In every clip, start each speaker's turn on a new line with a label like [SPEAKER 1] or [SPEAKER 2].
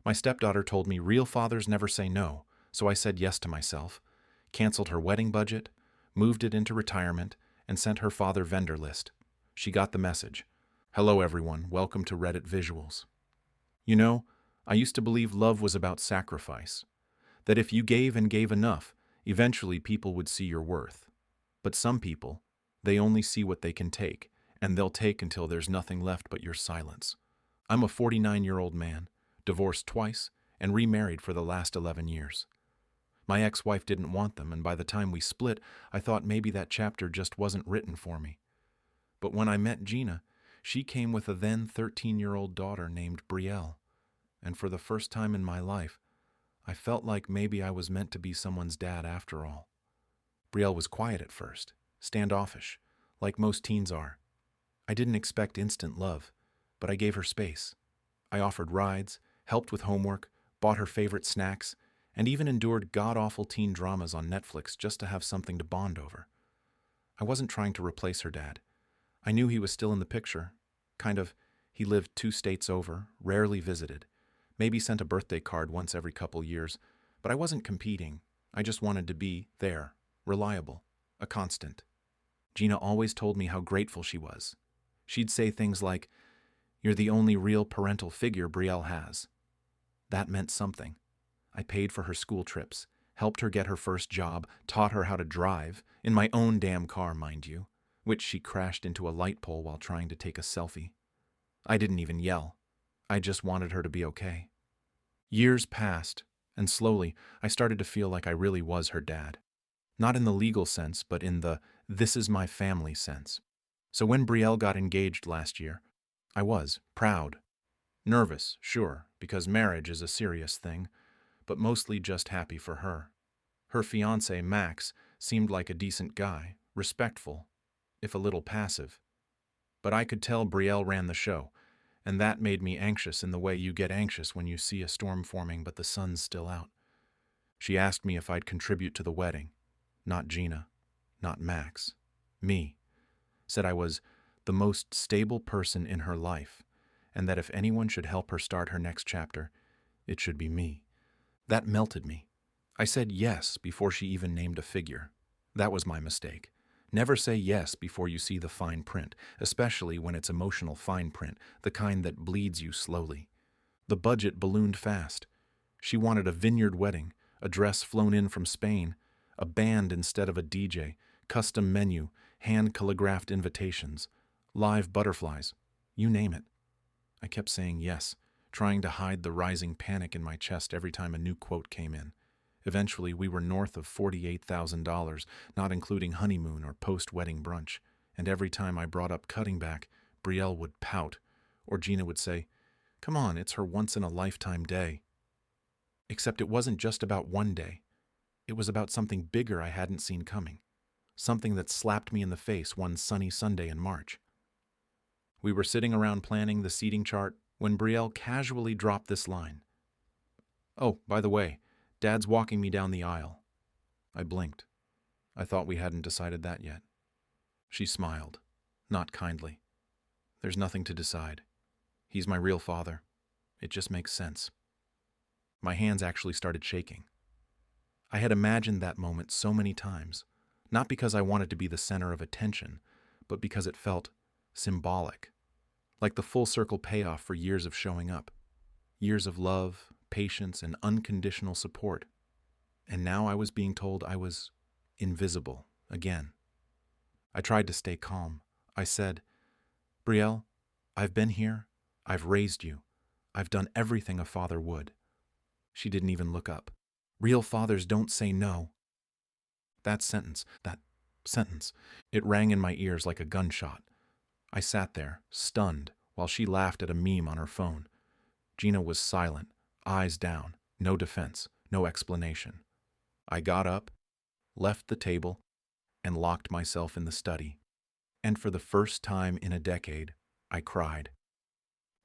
[SPEAKER 1] My stepdaughter told me real fathers never say no, so I said yes to myself, canceled her wedding budget, moved it into retirement, and sent her father vendor list. She got the message. Hello everyone, welcome to Reddit Visuals. You know, I used to believe love was about sacrifice, that if you gave and gave enough, eventually people would see your worth. But some people, they only see what they can take, and they'll take until there's nothing left but your silence. I'm a 49-year-old man, divorced twice, and remarried for the last 11 years. My ex-wife didn't want them, and by the time we split, I thought maybe that chapter just wasn't written for me. But when I met Gina, she came with a then 13-year-old daughter named Brielle, and for the first time in my life, I felt like maybe I was meant to be someone's dad after all. Brielle was quiet at first, standoffish, like most teens are. I didn't expect instant love, but I gave her space. I offered rides, helped with homework, bought her favorite snacks, and even endured god-awful teen dramas on Netflix just to have something to bond over. I wasn't trying to replace her dad. I knew he was still in the picture. He lived 2 states over, rarely visited, maybe sent a birthday card once every couple years, but I wasn't competing. I just wanted to be there, reliable, a constant. Gina always told me how grateful she was. She'd say things like, "You're the only real parental figure Brielle has." That meant something. I paid for her school trips, helped her get her first job, taught her how to drive, in my own damn car, mind you, which she crashed into a light pole while trying to take a selfie. I didn't even yell. I just wanted her to be okay. Years passed, and slowly I started to feel like I really was her dad. Not in the legal sense, but in the "this is my family" sense. So when Brielle got engaged last year, I was proud. Nervous, sure, because marriage is a serious thing, but mostly just happy for her. Her fiancé, Max, seemed like a decent guy, respectful, if a little passive. But I could tell Brielle ran the show, and that made me anxious in the way you get anxious when you see a storm forming but the sun's still out. She asked me if I'd contribute to the wedding. Not Gina, not Max, me. Said I was the most stable person in her life, and that if anyone should help her start her next chapter, it should be me. That melted me. I said yes before she even named a figure. That was my mistake. Never say yes before you see the fine print, especially when it's emotional fine print, the kind that bleeds you slowly. The budget ballooned fast. She wanted a vineyard wedding, a dress flown in from Spain, a band instead of a DJ, custom menu, hand-calligraphed invitations, live butterflies, you name it. I kept saying yes, trying to hide the rising panic in my chest every time a new quote came in. Eventually, we were north of $48,000, not including honeymoon or post-wedding brunch, and every time I brought up cutting back, Brielle would pout, or Gina would say, "Come on, it's her once-in-a-lifetime day." Except it wasn't just about one day. It was about something bigger I hadn't seen coming, something that slapped me in the face one sunny Sunday in March. We were sitting around planning the seating chart when Brielle casually dropped this line. "Oh, by the way, Dad's walking me down the aisle." I blinked. I thought we hadn't decided that yet. She smiled, not kindly. "There's nothing to decide. He's my real father. It just makes sense." My hands actually started shaking. I had imagined that moment so many times, not because I wanted to be the center of attention, but because it felt symbolic, like the full circle payoff for years of showing up, years of love, patience, and unconditional support. And now I was being told I was invisible again. I tried to stay calm. I said, "Brielle, I've been here. I've raised you. I've done everything a father would." She didn't even look up. "Real fathers don't say no." That sentence, it rang in my ears like a gunshot. I sat there, stunned, while she laughed at a meme on her phone. Gina was silent, eyes down, no defense, no explanation. I got up, left the table, and locked myself in the study. And for the first time in a decade, I cried.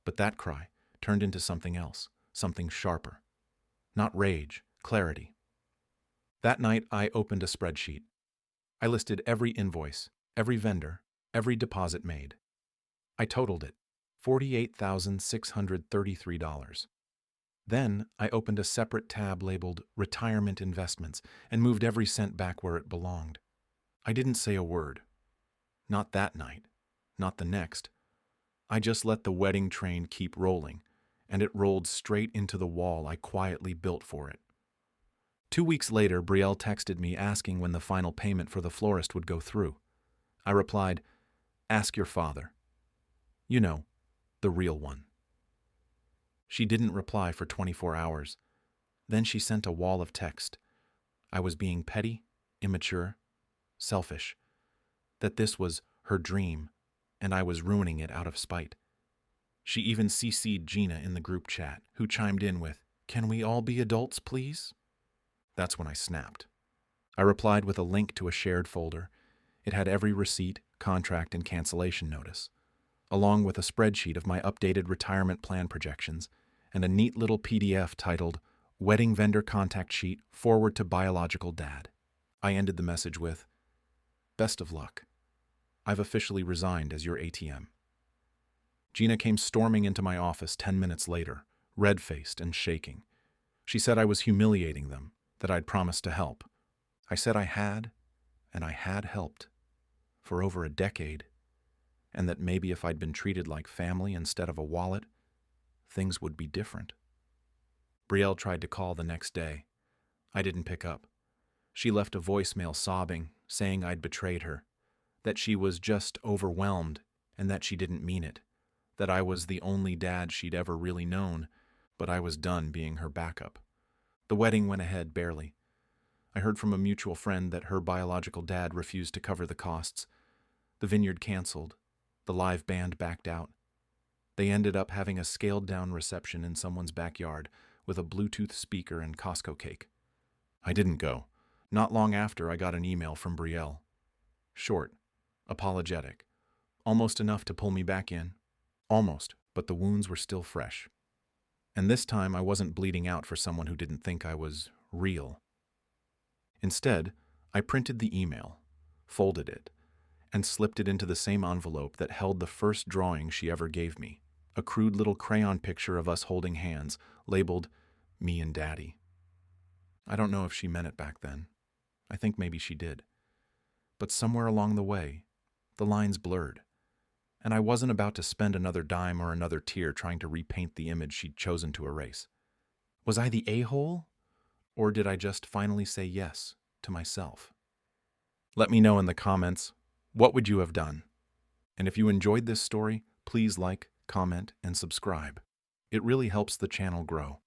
[SPEAKER 1] But that cry turned into something else, something sharper. Not rage, clarity. That night, I opened a spreadsheet. I listed every invoice, every vendor, every deposit made. I totaled it, $48,633. Then I opened a separate tab labeled Retirement Investments and moved every cent back where it belonged. I didn't say a word. Not that night. Not the next. I just let the wedding train keep rolling, and it rolled straight into the wall I quietly built for it. 2 weeks later, Brielle texted me asking when the final payment for the florist would go through. I replied, "Ask your father. You know, the real one." She didn't reply for 24 hours. Then she sent a wall of text. I was being petty, immature, selfish. That this was her dream, and I was ruining it out of spite. She even CC'd Gina in the group chat, who chimed in with, "Can we all be adults, please?" That's when I snapped. I replied with a link to a shared folder. It had every receipt, contract, and cancellation notice, along with a spreadsheet of my updated retirement plan projections and a neat little PDF titled Wedding Vendor Contact Sheet Forward to Biological Dad. I ended the message with, "Best of luck. I've officially resigned as your ATM." Gina came storming into my office 10 minutes later, red-faced and shaking. She said I was humiliating them, that I'd promised to help. I said I had, and I had helped, for over a decade, and that maybe if I'd been treated like family instead of a wallet, things would be different. Brielle tried to call the next day. I didn't pick up. She left a voicemail sobbing, saying I'd betrayed her, that she was just overwhelmed and that she didn't mean it, that I was the only dad she'd ever really known, but I was done being her backup. The wedding went ahead barely. I heard from a mutual friend that her biological dad refused to cover the costs. The vineyard canceled. The live band backed out. They ended up having a scaled-down reception in someone's backyard with a Bluetooth speaker and Costco cake. I didn't go. Not long after, I got an email from Brielle. Short, apologetic, almost enough to pull me back in. Almost, but the wounds were still fresh. And this time I wasn't bleeding out for someone who didn't think I was real. Instead, I printed the email, folded it, and slipped it into the same envelope that held the first drawing she ever gave me, a crude little crayon picture of us holding hands, labeled "Me and Daddy." I don't know if she meant it back then. I think maybe she did. But somewhere along the way, the lines blurred, and I wasn't about to spend another dime or another tear trying to repaint the image she'd chosen to erase. Was I the a-hole? Or did I just finally say yes to myself? Let me know in the comments, what would you have done? And if you enjoyed this story, please like, comment, and subscribe. It really helps the channel grow.